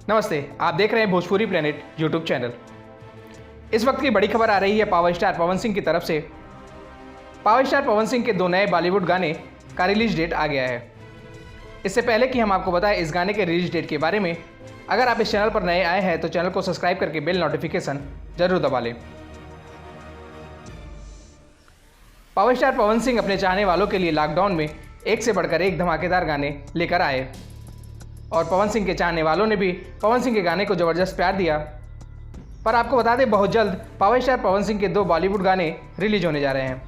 नमस्ते, आप देख रहे हैं भोजपुरी प्लेनेट यूट्यूब चैनल। इस वक्त की बड़ी खबर आ रही है पावर स्टार पवन सिंह की तरफ से। पावर स्टार पवन सिंह के 2 नए बॉलीवुड गाने का रिलीज डेट आ गया है। इससे पहले कि हम आपको बताएं इस गाने के रिलीज डेट के बारे में, अगर आप इस चैनल पर नए आए हैं तो चैनल को सब्सक्राइब करके बेल नोटिफिकेशन जरूर दबा लें। पावर स्टार पवन सिंह अपने चाहने वालों के लिए लॉकडाउन में एक से बढ़कर एक धमाकेदार गाने लेकर आए और पवन सिंह के चाहने वालों ने भी पवन सिंह के गाने को ज़बरदस्त प्यार दिया। पर आपको बता दें, बहुत जल्द पावर स्टार पवन सिंह के 2 बॉलीवुड गाने रिलीज होने जा रहे हैं।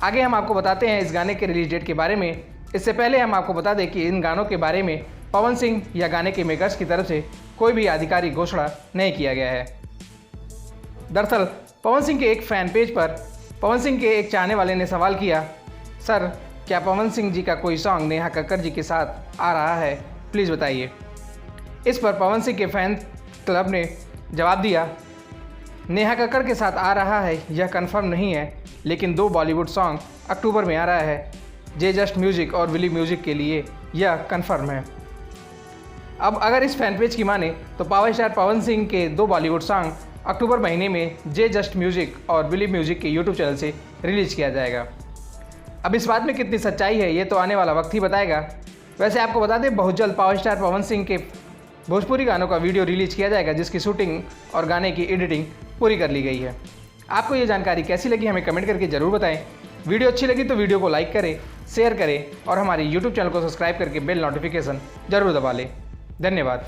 आगे हम आपको बताते हैं इस गाने के रिलीज डेट के बारे में। इससे पहले हम आपको बता दें कि इन गानों के बारे में पवन सिंह या गाने के मेकर्स की तरफ से कोई भी आधिकारिक घोषणा नहीं किया गया है। दरअसल पवन सिंह के एक फ़ैन पेज पर पवन सिंह के एक चाहने वाले ने सवाल किया, सर क्या पवन सिंह जी का कोई सॉन्ग नेहा कक्कड़ जी के साथ आ रहा है, प्लीज़ बताइए। इस पर पवन सिंह के फैन क्लब ने जवाब दिया, नेहा कक्कड़ के साथ आ रहा है यह कंफर्म नहीं है, लेकिन 2 बॉलीवुड सॉन्ग अक्टूबर में आ रहा है। जे जस्ट म्यूजिक और विली म्यूजिक के लिए यह कंफर्म है। अब अगर इस फैन पेज की माने तो पावर स्टार पवन सिंह के 2 बॉलीवुड सॉन्ग अक्टूबर महीने में जे जस्ट म्यूजिक और विली म्यूजिक के यूट्यूब चैनल से रिलीज किया जाएगा। अब इस बात में कितनी सच्चाई है ये तो आने वाला वक्त ही बताएगा। वैसे आपको बता दें, बहुत जल्द पावर स्टार पवन सिंह के भोजपुरी गानों का वीडियो रिलीज किया जाएगा, जिसकी शूटिंग और गाने की एडिटिंग पूरी कर ली गई है। आपको ये जानकारी कैसी लगी हमें कमेंट करके ज़रूर बताएं। वीडियो अच्छी लगी तो वीडियो को लाइक करें, शेयर करें और हमारे यूट्यूब चैनल को सब्सक्राइब करके बेल नोटिफिकेशन जरूर दबा लें। धन्यवाद।